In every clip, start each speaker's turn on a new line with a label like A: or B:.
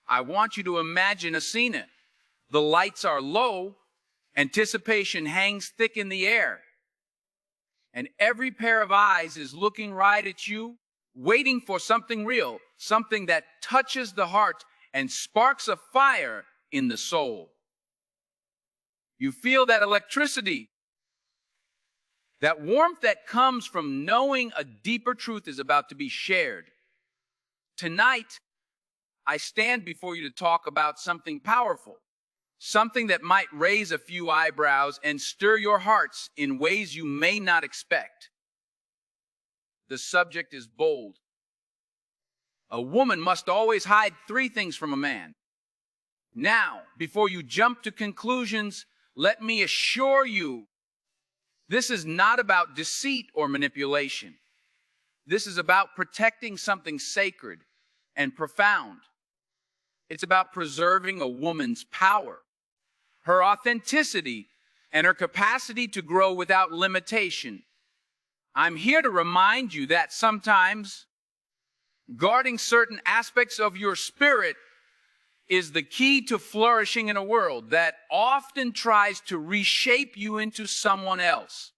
A: I want you to imagine a scene. The lights are low, anticipation hangs thick in the air, and every pair of eyes is looking right at you, waiting for something real, something that touches the heart and sparks a fire in the soul. You feel that electricity, that warmth that comes from knowing a deeper truth is about to be shared. Tonight, I stand before you to talk about something powerful, something that might raise a few eyebrows and stir your hearts in ways you may not expect. The subject is bold. A woman must always hide 3 things from a man. Now, before you jump to conclusions, let me assure you, this is not about deceit or manipulation. This is about protecting something sacred and profound. It's about preserving a woman's power, her authenticity, and her capacity to grow without limitation. I'm here to remind you that sometimes guarding certain aspects of your spirit is the key to flourishing in a world that often tries to reshape you into someone else.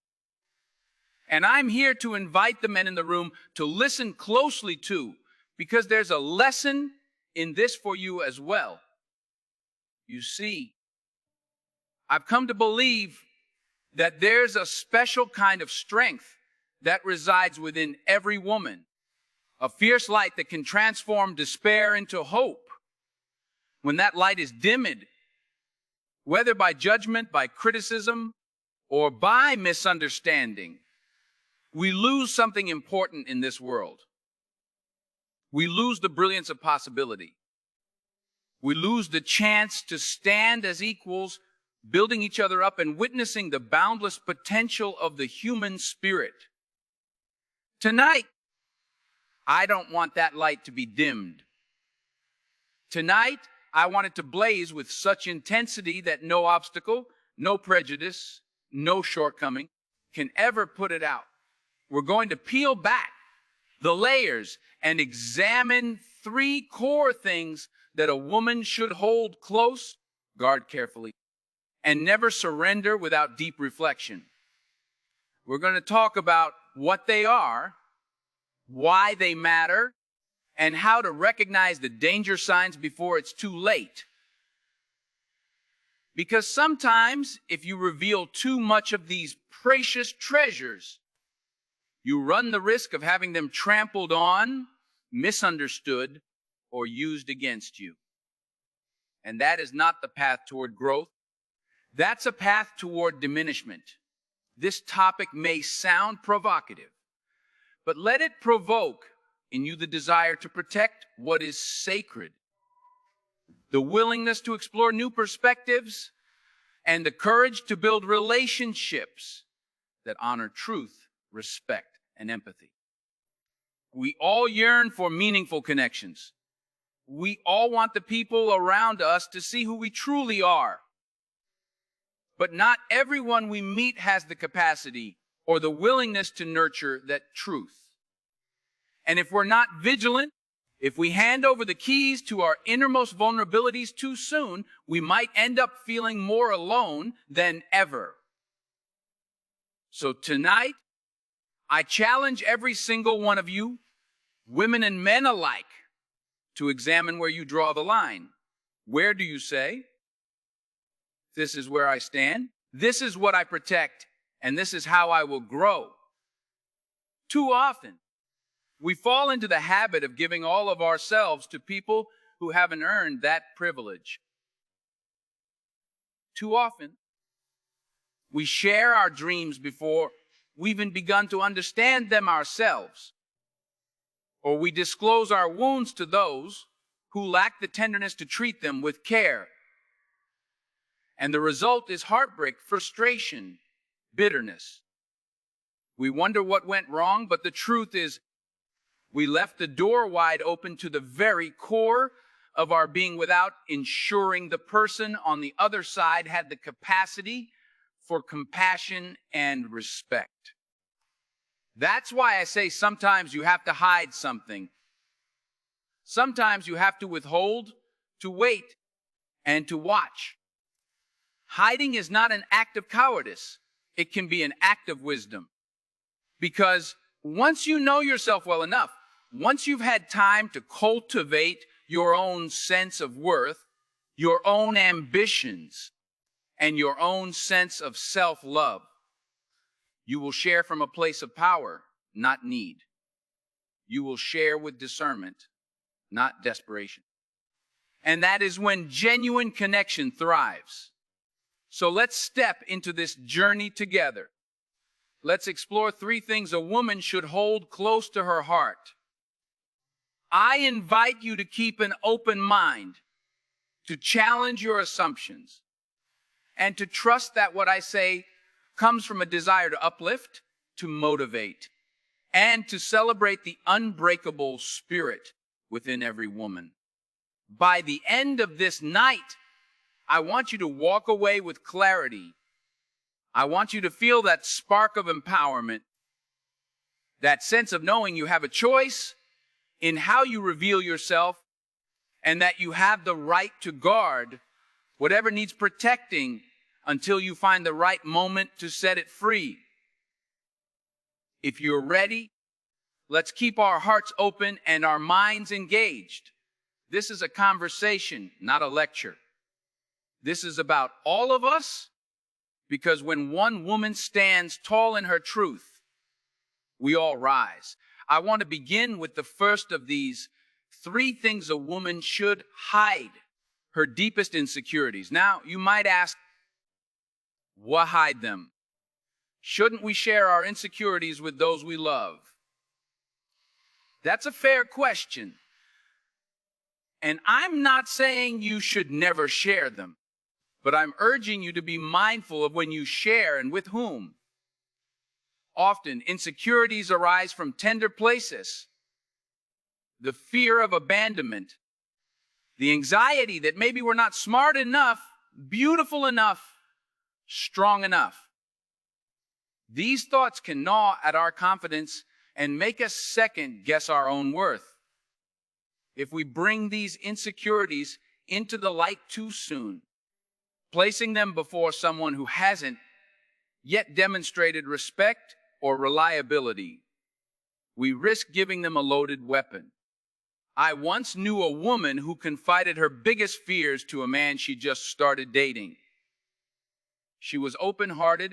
A: And I'm here to invite the men in the room to listen closely too, because there's a lesson in this for you as well. You see, I've come to believe that there's a special kind of strength that resides within every woman, a fierce light that can transform despair into hope. When that light is dimmed, whether by judgment, by criticism, or by misunderstanding, we lose something important in this world. We lose the brilliance of possibility. We lose the chance to stand as equals, building each other up and witnessing the boundless potential of the human spirit. Tonight, I don't want that light to be dimmed. Tonight, I want it to blaze with such intensity that no obstacle, no prejudice, no shortcoming can ever put it out. We're going to peel back the layers and examine 3 core things that a woman should hold close, guard carefully, and never surrender without deep reflection. We're going to talk about what they are, why they matter, and how to recognize the danger signs before it's too late. Because sometimes, if you reveal too much of these precious treasures, you run the risk of having them trampled on, misunderstood, or used against you. And that is not the path toward growth. That's a path toward diminishment. This topic may sound provocative, but let it provoke in you the desire to protect what is sacred, the willingness to explore new perspectives, and the courage to build relationships that honor truth, respect, and empathy. We all yearn for meaningful connections. We all want the people around us to see who we truly are. But not everyone we meet has the capacity or the willingness to nurture that truth. And if we're not vigilant, if we hand over the keys to our innermost vulnerabilities too soon, we might end up feeling more alone than ever. So tonight, I challenge every single one of you, women and men alike, to examine where you draw the line. Where do you say, this is where I stand, this is what I protect, and this is how I will grow? Too often, we fall into the habit of giving all of ourselves to people who haven't earned that privilege. Too often, we share our dreams before we've even begun to understand them ourselves. Or we disclose our wounds to those who lack the tenderness to treat them with care. And the result is heartbreak, frustration, bitterness. We wonder what went wrong, but the truth is, we left the door wide open to the very core of our being without ensuring the person on the other side had the capacity for compassion and respect. That's why I say sometimes you have to hide something. Sometimes you have to withhold to wait, and to watch. Hiding is not an act of cowardice. It can be an act of wisdom. Because once you know yourself well enough, once you've had time to cultivate your own sense of worth, your own ambitions, and your own sense of self-love, you will share from a place of power, not need. You will share with discernment, not desperation. And that is when genuine connection thrives. So let's step into this journey together. Let's explore 3 things a woman should hold close to her heart. I invite you to keep an open mind, to challenge your assumptions, and to trust that what I say comes from a desire to uplift, to motivate, and to celebrate the unbreakable spirit within every woman. By the end of this night, I want you to walk away with clarity. I want you to feel that spark of empowerment, that sense of knowing you have a choice in how you reveal yourself, and that you have the right to guard whatever needs protecting until you find the right moment to set it free. If you're ready, let's keep our hearts open and our minds engaged. This is a conversation, not a lecture. This is about all of us, because when one woman stands tall in her truth, we all rise. I want to begin with the first of these 3 things a woman should hide: her deepest insecurities. Now, you might ask, why hide them? Shouldn't we share our insecurities with those we love? That's a fair question. And I'm not saying you should never share them, but I'm urging you to be mindful of when you share and with whom. Often, insecurities arise from tender places: the fear of abandonment, the anxiety that maybe we're not smart enough, beautiful enough, strong enough. These thoughts can gnaw at our confidence and make us second guess our own worth. If we bring these insecurities into the light too soon, placing them before someone who hasn't yet demonstrated respect or reliability, we risk giving them a loaded weapon. I once knew a woman who confided her biggest fears to a man she just started dating. She was open-hearted,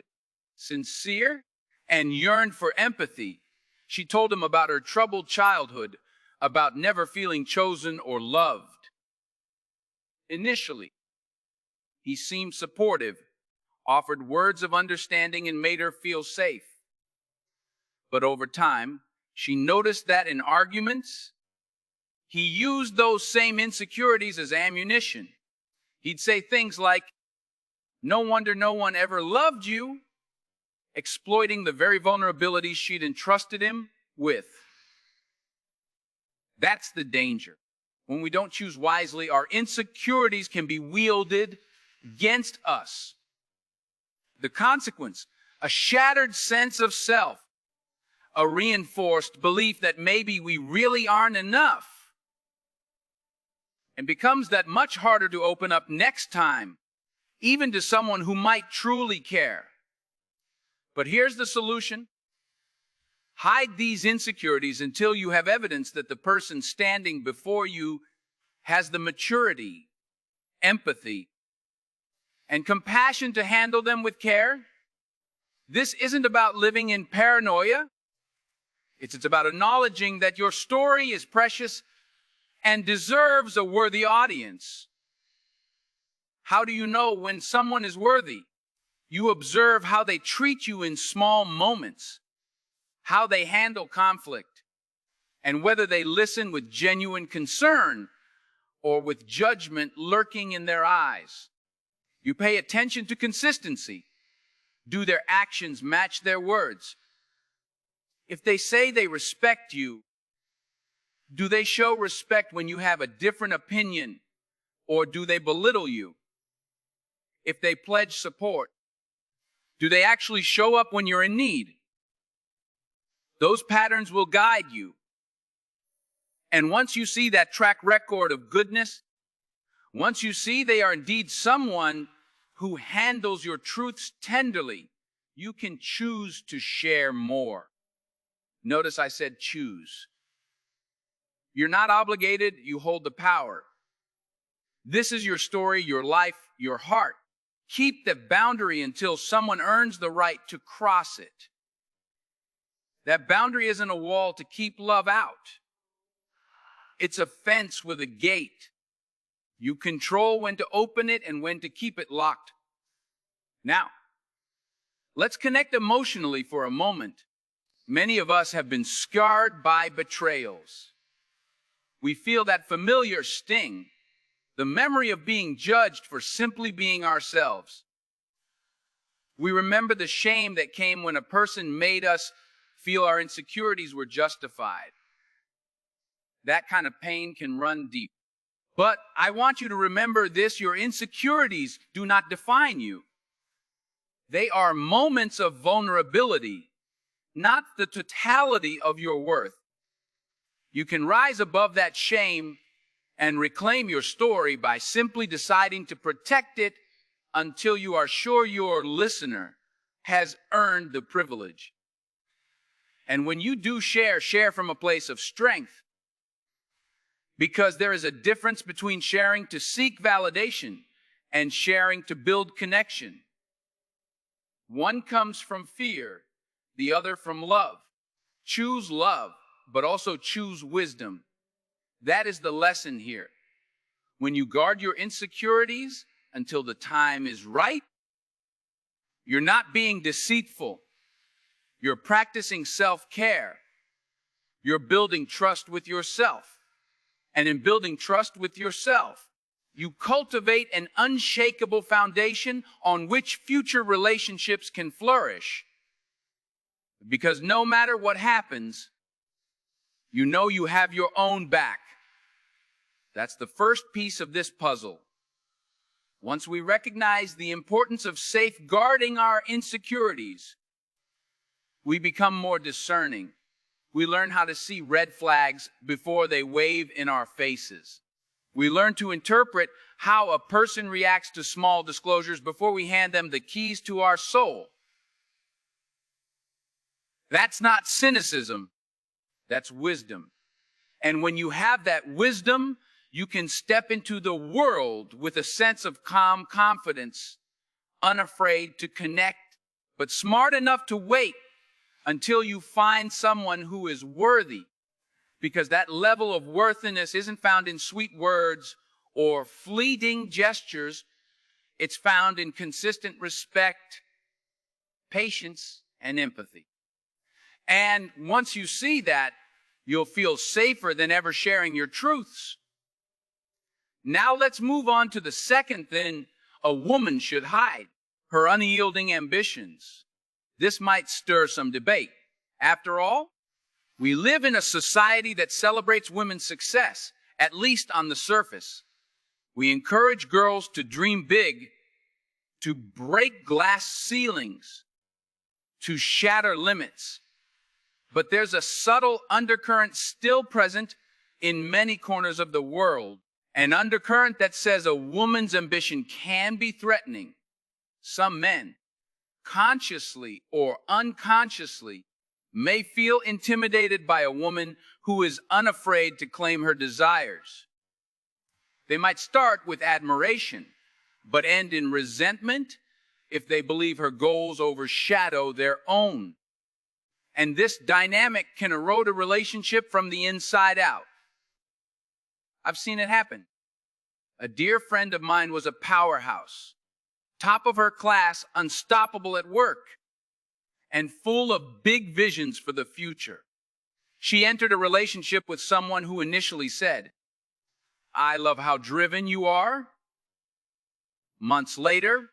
A: sincere, and yearned for empathy. She told him about her troubled childhood, about never feeling chosen or loved. Initially, he seemed supportive, offered words of understanding, and made her feel safe. But over time, she noticed that in arguments, he used those same insecurities as ammunition. He'd say things like, "No wonder no one ever loved you," exploiting the very vulnerabilities she'd entrusted him with. That's the danger. When we don't choose wisely, our insecurities can be wielded against us. The consequence: a shattered sense of self, a reinforced belief that maybe we really aren't enough, and becomes that much harder to open up next time, even to someone who might truly care. But here's the solution: hide these insecurities until you have evidence that the person standing before you has the maturity, empathy, and compassion to handle them with care. This isn't about living in paranoia. It's about acknowledging that your story is precious and deserves a worthy audience. How do you know when someone is worthy? You observe how they treat you in small moments, how they handle conflict, and whether they listen with genuine concern or with judgment lurking in their eyes. You pay attention to consistency. Do their actions match their words? If they say they respect you, do they show respect when you have a different opinion, or do they belittle you? If they pledge support, do they actually show up when you're in need? Those patterns will guide you. And once you see that track record of goodness, Once you see they are indeed someone who handles your truths tenderly, you can choose to share more. Notice I said choose. You're not obligated, you hold the power. This is your story, your life, your heart. Keep the boundary until someone earns the right to cross it. That boundary isn't a wall to keep love out. It's a fence with a gate. You control when to open it and when to keep it locked. Now, let's connect emotionally for a moment. Many of us have been scarred by betrayals. We feel that familiar sting, the memory of being judged for simply being ourselves. We remember the shame that came when a person made us feel our insecurities were justified. That kind of pain can run deep. But I want you to remember this: your insecurities do not define you. They are moments of vulnerability, not the totality of your worth. You can rise above that shame and reclaim your story by simply deciding to protect it until you are sure your listener has earned the privilege. And when you do share from a place of strength, because there is a difference between sharing to seek validation and sharing to build connection. One comes from fear, the other from love. Choose love, but also choose wisdom. That is the lesson here. When you guard your insecurities until the time is right, you're not being deceitful. You're practicing self-care. You're building trust with yourself. And in building trust with yourself, you cultivate an unshakable foundation on which future relationships can flourish. Because no matter what happens, you know you have your own back. That's the first piece of this puzzle. Once we recognize the importance of safeguarding our insecurities, we become more discerning. We learn how to see red flags before they wave in our faces. We learn to interpret how a person reacts to small disclosures before we hand them the keys to our soul. That's not cynicism. That's wisdom. And when you have that wisdom, you can step into the world with a sense of calm confidence, unafraid to connect, but smart enough to wait until you find someone who is worthy, because that level of worthiness isn't found in sweet words or fleeting gestures. It's found in consistent respect, patience, and empathy. And once you see that, you'll feel safer than ever sharing your truths. Now let's move on to the second thing a woman should hide: her unyielding ambitions. This might stir some debate. After all, we live in a society that celebrates women's success, at least on the surface. We encourage girls to dream big, to break glass ceilings, to shatter limits. But there's a subtle undercurrent still present in many corners of the world, an undercurrent that says a woman's ambition can be threatening. Some men, consciously or unconsciously, may feel intimidated by a woman who is unafraid to claim her desires. They might start with admiration, but end in resentment if they believe her goals overshadow their own. And this dynamic can erode a relationship from the inside out. I've seen it happen. A dear friend of mine was a powerhouse, top of her class, unstoppable at work, and full of big visions for the future. She entered a relationship with someone who initially said, "I love how driven you are." Months later,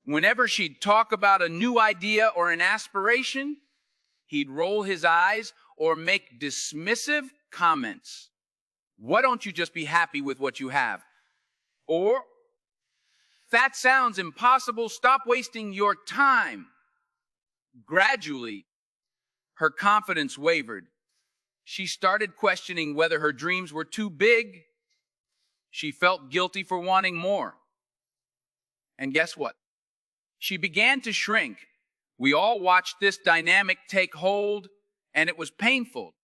A: whenever she'd talk about a new idea or an aspiration, he'd roll his eyes or make dismissive comments. "Why don't you just be happy with what you have?" Or, "That sounds impossible. Stop wasting your time." Gradually, her confidence wavered. She started questioning whether her dreams were too big. She felt guilty for wanting more. And guess what? She began to shrink. We all watched this dynamic take hold, and it was painful.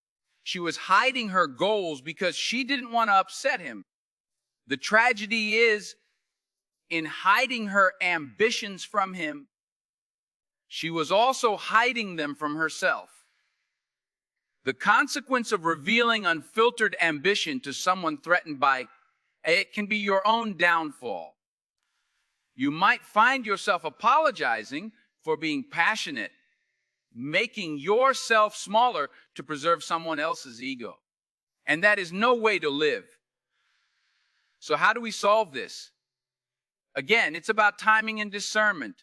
A: She was hiding her goals because she didn't want to upset him. The tragedy is, in hiding her ambitions from him, she was also hiding them from herself. The consequence of revealing unfiltered ambition to someone threatened by it can be your own downfall. You might find yourself apologizing for being passionate, making yourself smaller to preserve someone else's ego. And that is no way to live. So how do we solve this? Again, it's about timing and discernment.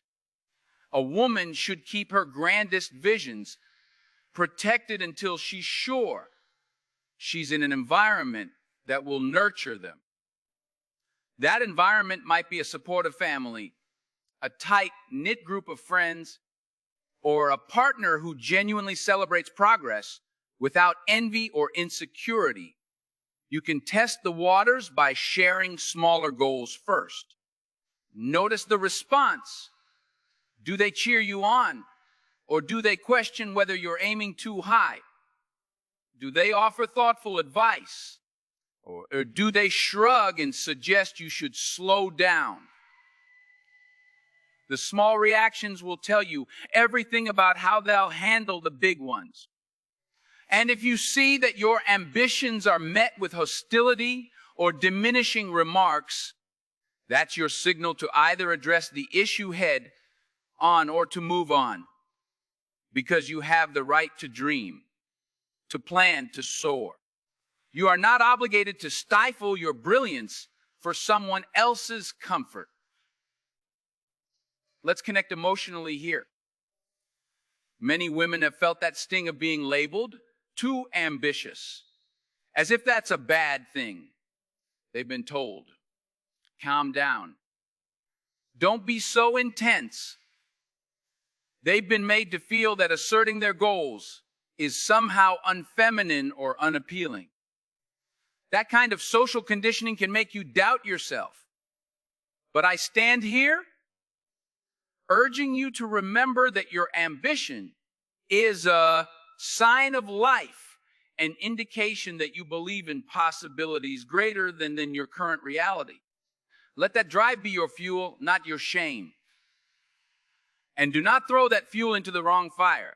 A: A woman should keep her grandest visions protected until she's sure she's in an environment that will nurture them. That environment might be a supportive family, a tight-knit group of friends, or a partner who genuinely celebrates progress without envy or insecurity. You can test the waters by sharing smaller goals first. Notice the response. Do they cheer you on, or do they question whether you're aiming too high? Do they offer thoughtful advice? Or do they shrug and suggest you should slow down? The small reactions will tell you everything about how they'll handle the big ones. And if you see that your ambitions are met with hostility or diminishing remarks, that's your signal to either address the issue head on or to move on. Because you have the right to dream, to plan, to soar. You are not obligated to stifle your brilliance for someone else's comfort. Let's connect emotionally here. Many women have felt that sting of being labeled too ambitious, as if that's a bad thing. They've been told, calm down. Don't be so intense. They've been made to feel that asserting their goals is somehow unfeminine or unappealing. That kind of social conditioning can make you doubt yourself. But I stand here urging you to remember that your ambition is a sign of life, an indication that you believe in possibilities greater than your current reality. Let that drive be your fuel, not your shame. And do not throw that fuel into the wrong fire.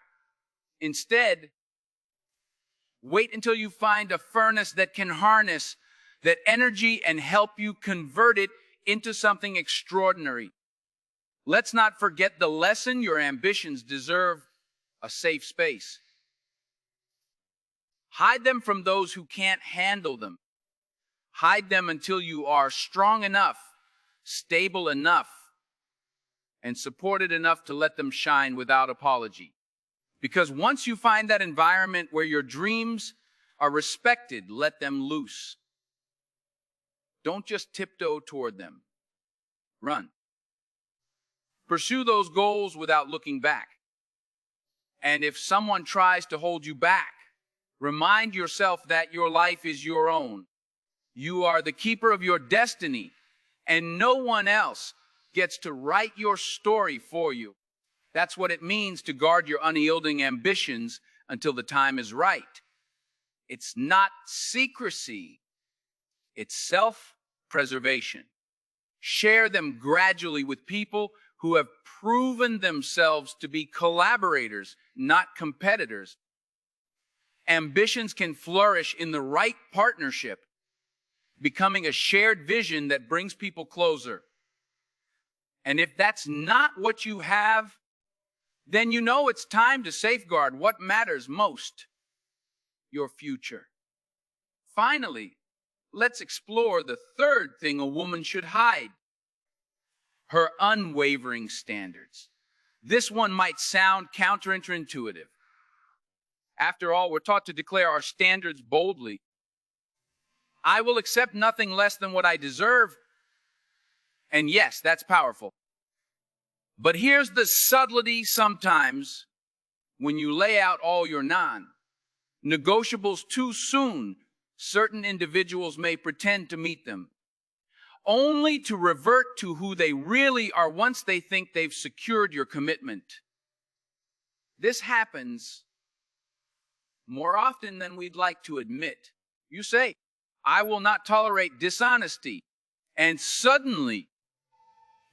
A: Instead, wait until you find a furnace that can harness that energy and help you convert it into something extraordinary. Let's not forget the lesson: your ambitions deserve a safe space. Hide them from those who can't handle them. Hide them until you are strong enough, stable enough, and supported enough to let them shine without apology. Because once you find that environment where your dreams are respected, let them loose. Don't just tiptoe toward them. Run. Pursue those goals without looking back. And if someone tries to hold you back, remind yourself that your life is your own. You are the keeper of your destiny, and no one else gets to write your story for you. That's what it means to guard your unyielding ambitions until the time is right. It's not secrecy. It's self-preservation. Share them gradually with people who have proven themselves to be collaborators, not competitors. Ambitions can flourish in the right partnership, becoming a shared vision that brings people closer. And if that's not what you have, then you know it's time to safeguard what matters most: your future. Finally, let's explore the third thing a woman should hide: her unwavering standards. This one might sound counterintuitive. After all, we're taught to declare our standards boldly. I will accept nothing less than what I deserve. And yes, that's powerful. But here's the subtlety sometimes when you lay out all your non-negotiables too soon, certain individuals may pretend to meet them. only to revert to who they really are once they think they've secured your commitment. This happens more often than we'd like to admit. You say, "I will not tolerate dishonesty," and suddenly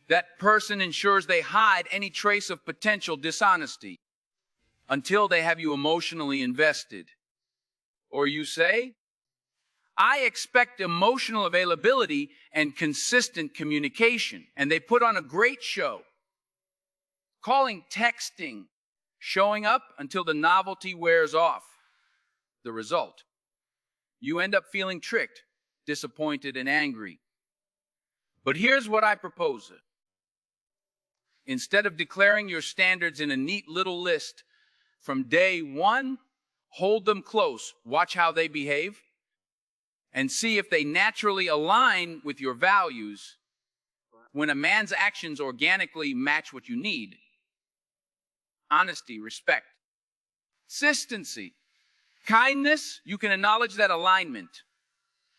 A: that person ensures they hide any trace of potential dishonesty until they have you emotionally invested. Or you say, "I expect emotional availability and consistent communication," and they put on a great show, calling, texting, showing up until the novelty wears off. The result: you end up feeling tricked, disappointed, and angry. But here's what I propose. Instead of declaring your standards in a neat little list from day one, hold them close, watch how they behave, and see if they naturally align with your values. When a man's actions organically match what you need: honesty, respect, consistency, kindness, you can acknowledge that alignment.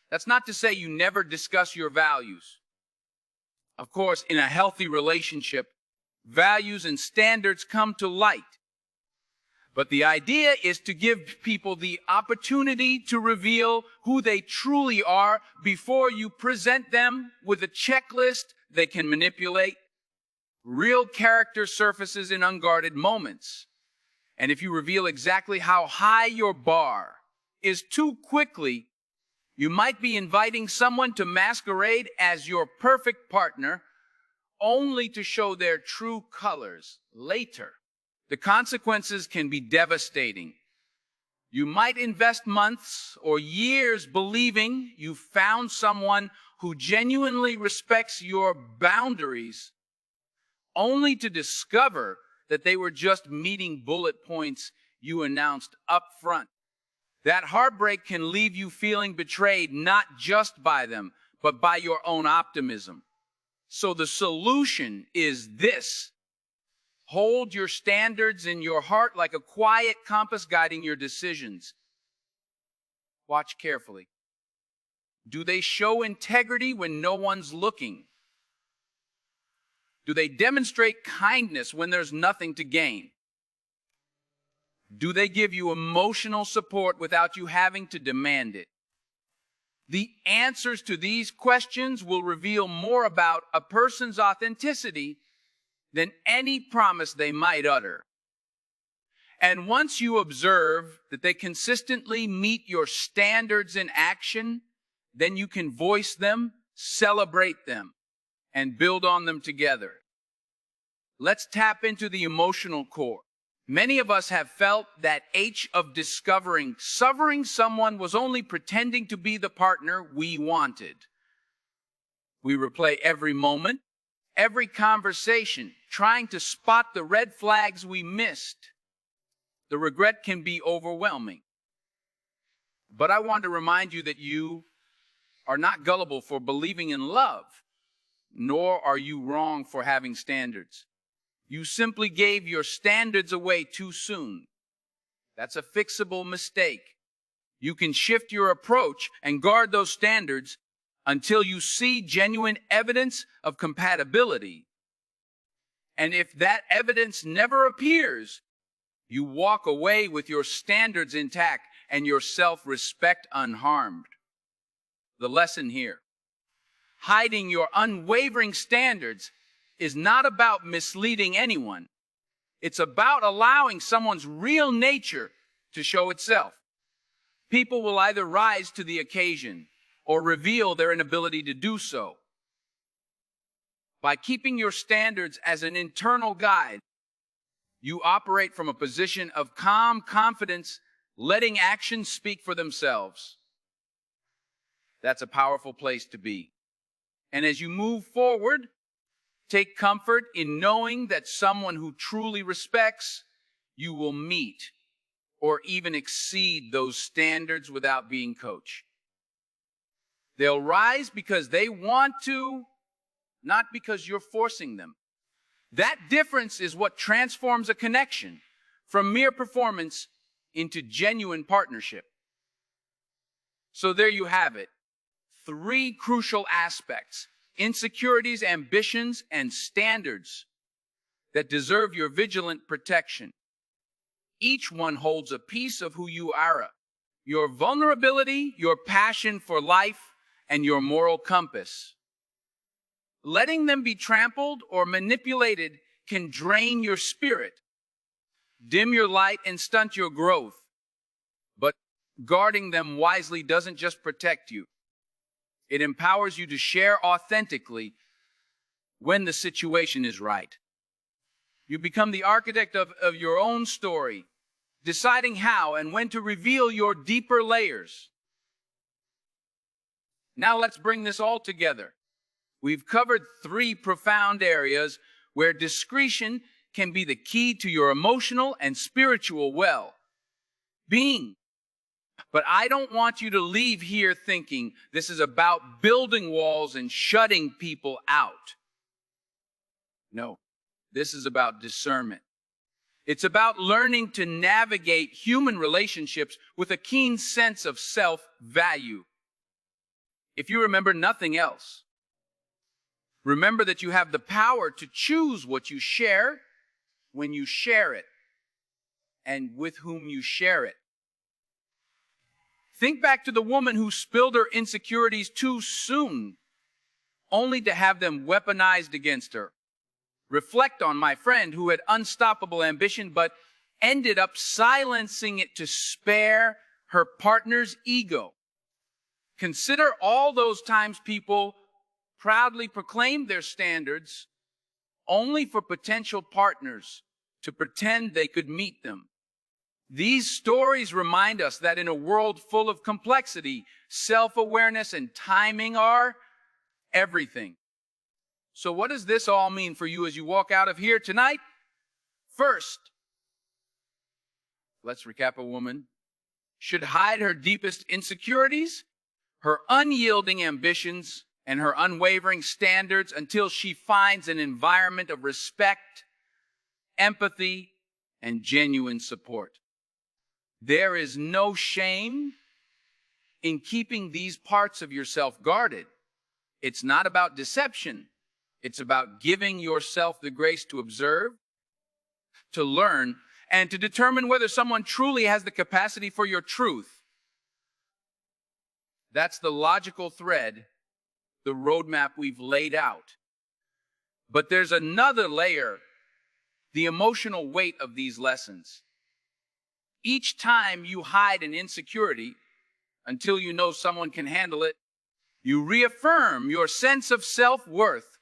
A: That's not to say you never discuss your values. Of course, in a healthy relationship, values and standards come to light. But the idea is to give people the opportunity to reveal who they truly are before you present them with a checklist they can manipulate. Real character surfaces in unguarded moments. And if you reveal exactly how high your bar is too quickly, you might be inviting someone to masquerade as your perfect partner, only to show their true colors later. The consequences can be devastating. You might invest months or years believing you found someone who genuinely respects your boundaries, only to discover that they were just meeting bullet points you announced up front. That heartbreak can leave you feeling betrayed, not just by them, but by your own optimism. So the solution is this: hold your standards in your heart like a quiet compass guiding your decisions. Watch carefully. Do they show integrity when no one's looking? Do they demonstrate kindness when there's nothing to gain? Do they give you emotional support without you having to demand it? The answers to these questions will reveal more about a person's authenticity than any promise they might utter. And once you observe that they consistently meet your standards in action, then you can voice them, celebrate them, and build on them together. Let's tap into the emotional core. Many of us have felt that ache of discovering someone was only pretending to be the partner we wanted. We replay every moment, every conversation, trying to spot the red flags we missed. The regret can be overwhelming. But I want to remind you that you are not gullible for believing in love, nor are you wrong for having standards. You simply gave your standards away too soon. That's a fixable mistake. You can shift your approach and guard those standards until you see genuine evidence of compatibility. And if that evidence never appears, you walk away with your standards intact and your self-respect unharmed. The lesson here: hiding your unwavering standards is not about misleading anyone. It's about allowing someone's real nature to show itself. People will either rise to the occasion or reveal their inability to do so. By keeping your standards as an internal guide, you operate from a position of calm confidence, letting actions speak for themselves. That's a powerful place to be. And as you move forward, take comfort in knowing that someone who truly respects you will meet or even exceed those standards without being coached. They'll rise because they want to, not because you're forcing them. That difference is what transforms a connection from mere performance into genuine partnership. So there you have it. 3 crucial aspects: insecurities, ambitions, and standards that deserve your vigilant protection. Each one holds a piece of who you are, your vulnerability, your passion for life, and your moral compass. Letting them be trampled or manipulated can drain your spirit, dim your light, and stunt your growth. But guarding them wisely doesn't just protect you. It empowers you to share authentically when the situation is right. You become the architect of your own story, deciding how and when to reveal your deeper layers. Now let's bring this all together. We've covered 3 profound areas where discretion can be the key to your emotional and spiritual well-being. But I don't want you to leave here thinking this is about building walls and shutting people out. No, this is about discernment. It's about learning to navigate human relationships with a keen sense of self-value. If you remember nothing else, remember that you have the power to choose what you share, when you share it, and with whom you share it. Think back to the woman who spilled her insecurities too soon, only to have them weaponized against her. Reflect on my friend who had unstoppable ambition, but ended up silencing it to spare her partner's ego. Consider all those times people proudly proclaimed their standards only for potential partners to pretend they could meet them. These stories remind us that in a world full of complexity, self-awareness and timing are everything. So what does this all mean for you as you walk out of here tonight? First, let's recap. A woman should hide her deepest insecurities, her unyielding ambitions, and her unwavering standards until she finds an environment of respect, empathy, and genuine support. There is no shame in keeping these parts of yourself guarded. It's not about deception. It's about giving yourself the grace to observe, to learn, and to determine whether someone truly has the capacity for your truth. That's the logical thread, the roadmap we've laid out. But there's another layer, the emotional weight of these lessons. Each time you hide an insecurity until you know someone can handle it, you reaffirm your sense of self-worth.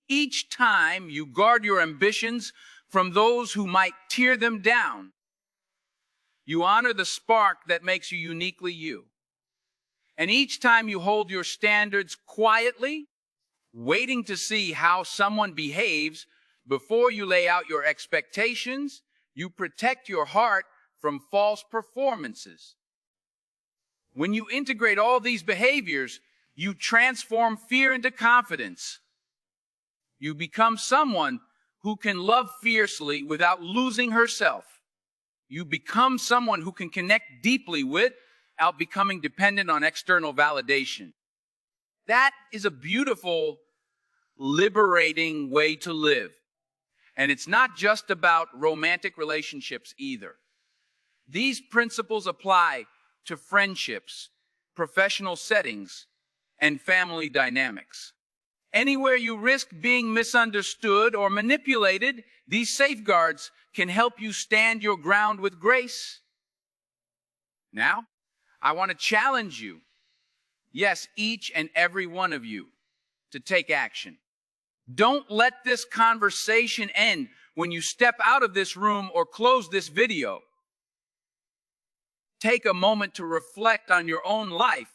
A: Each time you guard your ambitions from those who might tear them down, you honor the spark that makes you uniquely you. And each time you hold your standards quietly, waiting to see how someone behaves before you lay out your expectations, you protect your heart from false performances. When you integrate all these behaviors, you transform fear into confidence. You become someone who can love fiercely without losing herself. You become someone who can connect deeply without becoming dependent on external validation. That is a beautiful, liberating way to live. And it's not just about romantic relationships either. These principles apply to friendships, professional settings, and family dynamics. Anywhere you risk being misunderstood or manipulated, these safeguards can help you stand your ground with grace. Now, I want to challenge you, yes, each and every one of you, to take action. Don't let this conversation end when you step out of this room or close this video. Take a moment to reflect on your own life.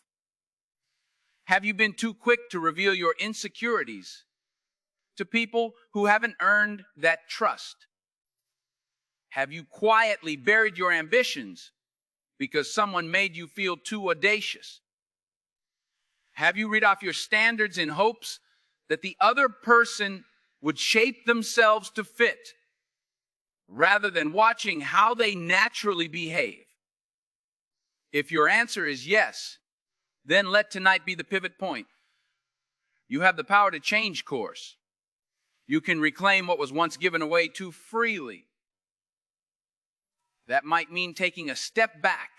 A: Have you been too quick to reveal your insecurities to people who haven't earned that trust? Have you quietly buried your ambitions because someone made you feel too audacious? Have you read off your standards in hopes that the other person would shape themselves to fit, rather than watching how they naturally behave? If your answer is yes, then let tonight be the pivot point. You have the power to change course. You can reclaim what was once given away too freely. That might mean taking a step back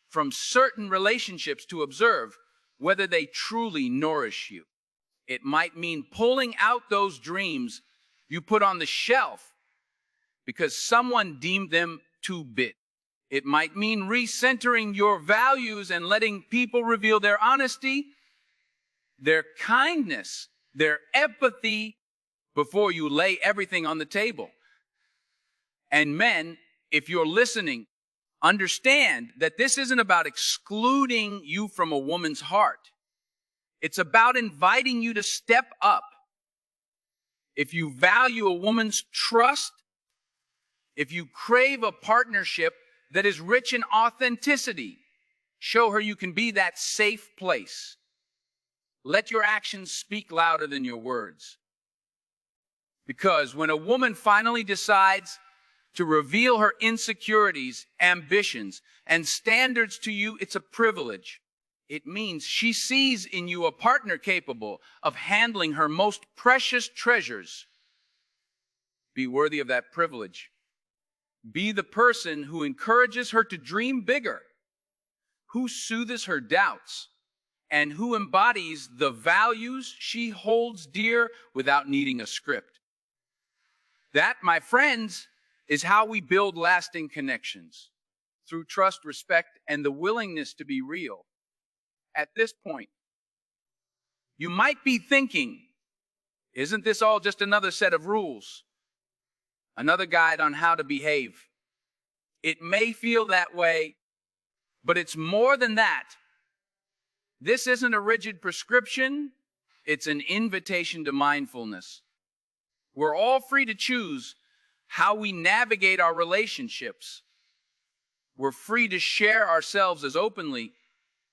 A: from certain relationships to observe whether they truly nourish you. It might mean pulling out those dreams you put on the shelf because someone deemed them too big. It might mean recentering your values and letting people reveal their honesty, their kindness, their empathy before you lay everything on the table. And men, if you're listening, understand that this isn't about excluding you from a woman's heart. It's about inviting you to step up. If you value a woman's trust, if you crave a partnership that is rich in authenticity, show her you can be that safe place. Let your actions speak louder than your words. Because when a woman finally decides to reveal her insecurities, ambitions, and standards to you, it's a privilege. It means she sees in you a partner capable of handling her most precious treasures. Be worthy of that privilege. Be the person who encourages her to dream bigger, who soothes her doubts, and who embodies the values she holds dear without needing a script. That, my friends, is how we build lasting connections, through trust, respect, and the willingness to be real. At this point, you might be thinking, isn't this all just another set of rules? Another guide on how to behave? It may feel that way, but it's more than that. This isn't a rigid prescription, it's an invitation to mindfulness. We're all free to choose how we navigate our relationships. We're free to share ourselves as openly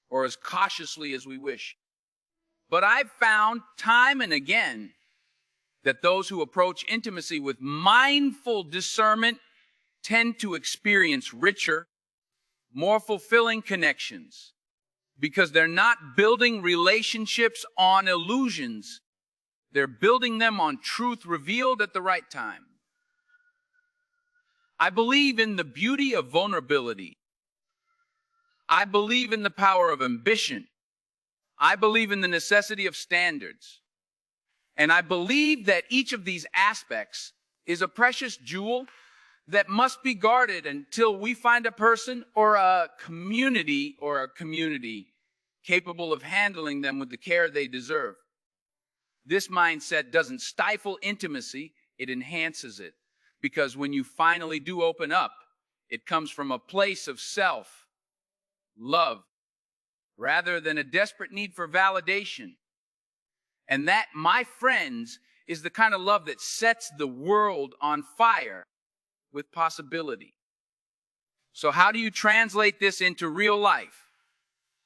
A: or as cautiously as we wish. But I've found time and again that those who approach intimacy with mindful discernment tend to experience richer, more fulfilling connections because they're not building relationships on illusions. They're building them on truth revealed at the right time. I believe in the beauty of vulnerability. I believe in the power of ambition. I believe in the necessity of standards. And I believe that each of these aspects is a precious jewel that must be guarded until we find a person or a community capable of handling them with the care they deserve. This mindset doesn't stifle intimacy, it enhances it. Because when you finally do open up, it comes from a place of self-love rather than a desperate need for validation. And that, my friends, is the kind of love that sets the world on fire with possibility. So how do you translate this into real life?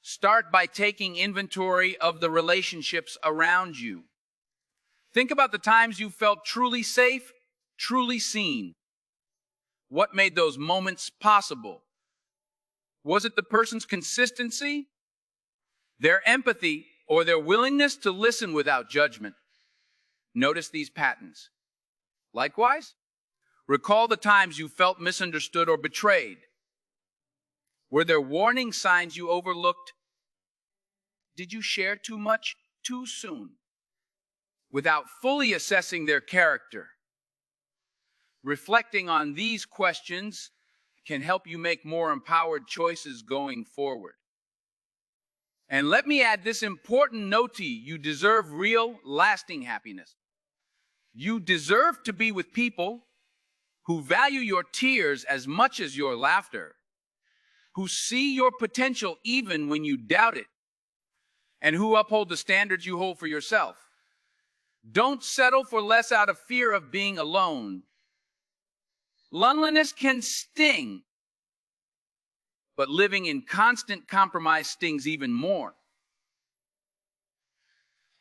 A: Start by taking inventory of the relationships around you. Think about the times you felt truly safe, truly seen. What made those moments possible? Was it the person's consistency, their empathy, or their willingness to listen without judgment? Notice these patterns. Likewise, recall the times you felt misunderstood or betrayed. Were there warning signs you overlooked? Did you share too much too soon without fully assessing their character? Reflecting on these questions can help you make more empowered choices going forward. And let me add this important note to you. You deserve real, lasting happiness. You deserve to be with people who value your tears as much as your laughter, who see your potential even when you doubt it, and who uphold the standards you hold for yourself. Don't settle for less out of fear of being alone. Loneliness can sting, but living in constant compromise stings even more.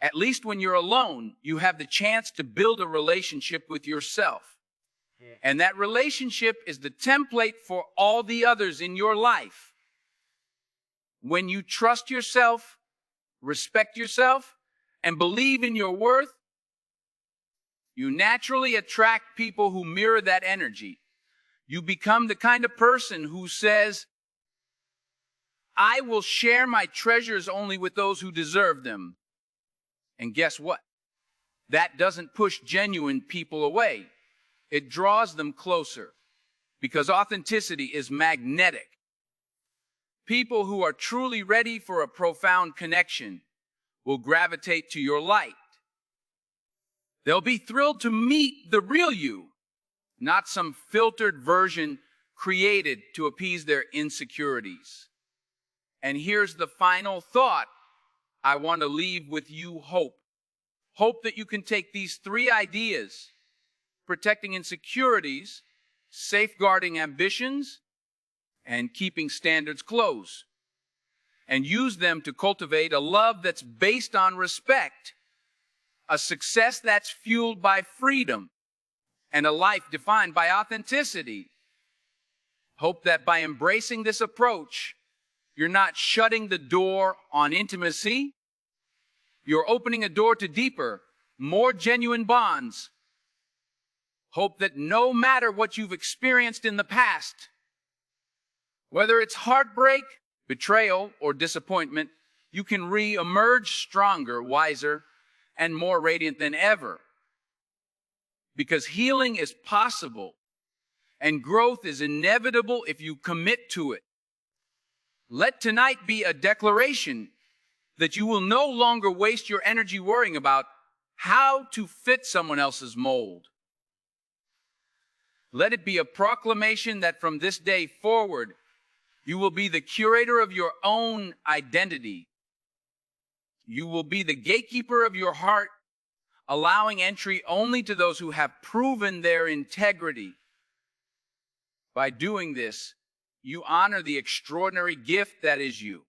A: At least when you're alone, you have the chance to build a relationship with yourself. And that relationship is the template for all the others in your life. When you trust yourself, respect yourself, and believe in your worth, you naturally attract people who mirror that energy. You become the kind of person who says, I will share my treasures only with those who deserve them. And guess what? That doesn't push genuine people away. It draws them closer, because authenticity is magnetic. People who are truly ready for a profound connection will gravitate to your light. They'll be thrilled to meet the real you, not some filtered version created to appease their insecurities. And here's the final thought I want to leave with you: hope. Hope that you can take these three ideas: protecting insecurities, safeguarding ambitions, and keeping standards close, and use them to cultivate a love that's based on respect, a success that's fueled by freedom, and a life defined by authenticity. Hope that by embracing this approach, you're not shutting the door on intimacy. You're opening a door to deeper, more genuine bonds. Hope that no matter what you've experienced in the past, whether it's heartbreak, betrayal, or disappointment, you can re-emerge stronger, wiser, and more radiant than ever. Because healing is possible, and growth is inevitable if you commit to it. Let tonight be a declaration that you will no longer waste your energy worrying about how to fit someone else's mold. Let it be a proclamation that from this day forward, you will be the curator of your own identity. You will be the gatekeeper of your heart, allowing entry only to those who have proven their integrity. By doing this, you honor the extraordinary gift that is you.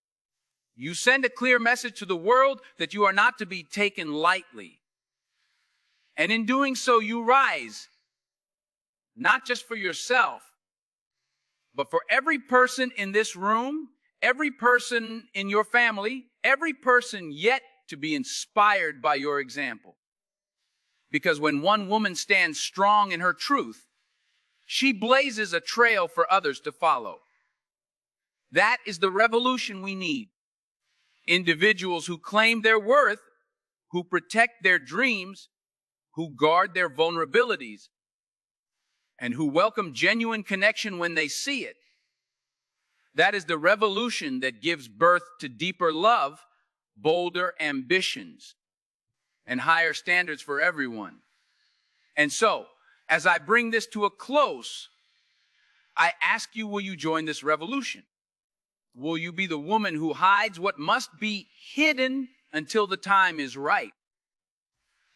A: You send a clear message to the world that you are not to be taken lightly. And in doing so, you rise, not just for yourself, but for every person in this room, every person in your family, every person yet to be inspired by your example. Because when one woman stands strong in her truth, she blazes a trail for others to follow. That is the revolution we need. Individuals who claim their worth, who protect their dreams, who guard their vulnerabilities, and who welcome genuine connection when they see it. That is the revolution that gives birth to deeper love, bolder ambitions, and higher standards for everyone. And so, as I bring this to a close, I ask you, will you join this revolution? Will you be the woman who hides what must be hidden until the time is right?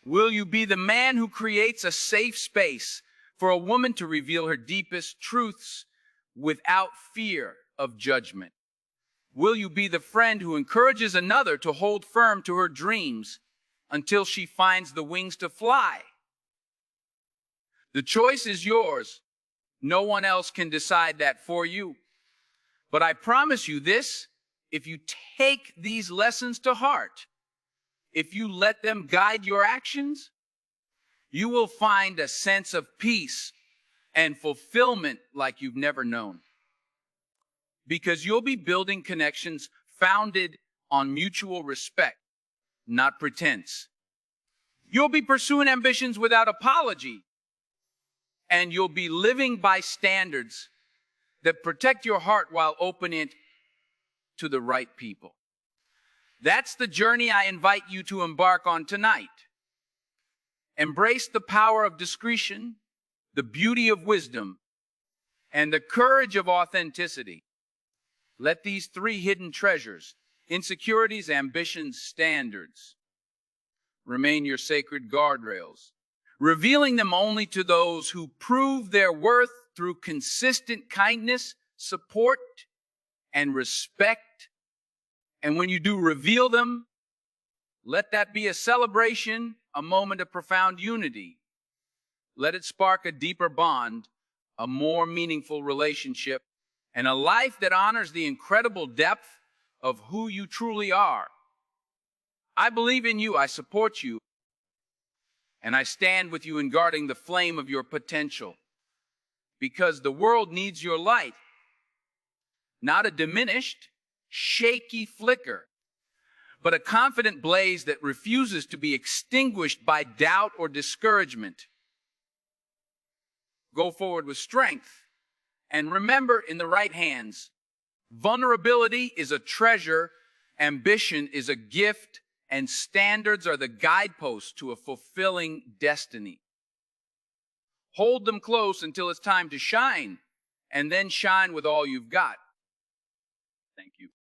A: Will you be the man who creates a safe space for a woman to reveal her deepest truths without fear of judgment? Will you be the friend who encourages another to hold firm to her dreams until she finds the wings to fly? The choice is yours. No one else can decide that for you. But I promise you this: if you take these lessons to heart, if you let them guide your actions, you will find a sense of peace and fulfillment like you've never known. Because you'll be building connections founded on mutual respect, not pretense. You'll be pursuing ambitions without apology, and you'll be living by standards that protect your heart while opening it to the right people. That's the journey I invite you to embark on tonight. Embrace the power of discretion, the beauty of wisdom, and the courage of authenticity. Let these three hidden treasures, insecurities, ambitions, standards, remain your sacred guardrails, revealing them only to those who prove their worth through consistent kindness, support, and respect. And when you do reveal them, let that be a celebration, a moment of profound unity. Let it spark a deeper bond, a more meaningful relationship, and a life that honors the incredible depth of who you truly are. I believe in you, I support you, and I stand with you in guarding the flame of your potential. Because the world needs your light, not a diminished, shaky flicker, but a confident blaze that refuses to be extinguished by doubt or discouragement. Go forward with strength, and remember, in the right hands, vulnerability is a treasure, ambition is a gift, and standards are the guideposts to a fulfilling destiny. Hold them close until it's time to shine, and then shine with all you've got. Thank you.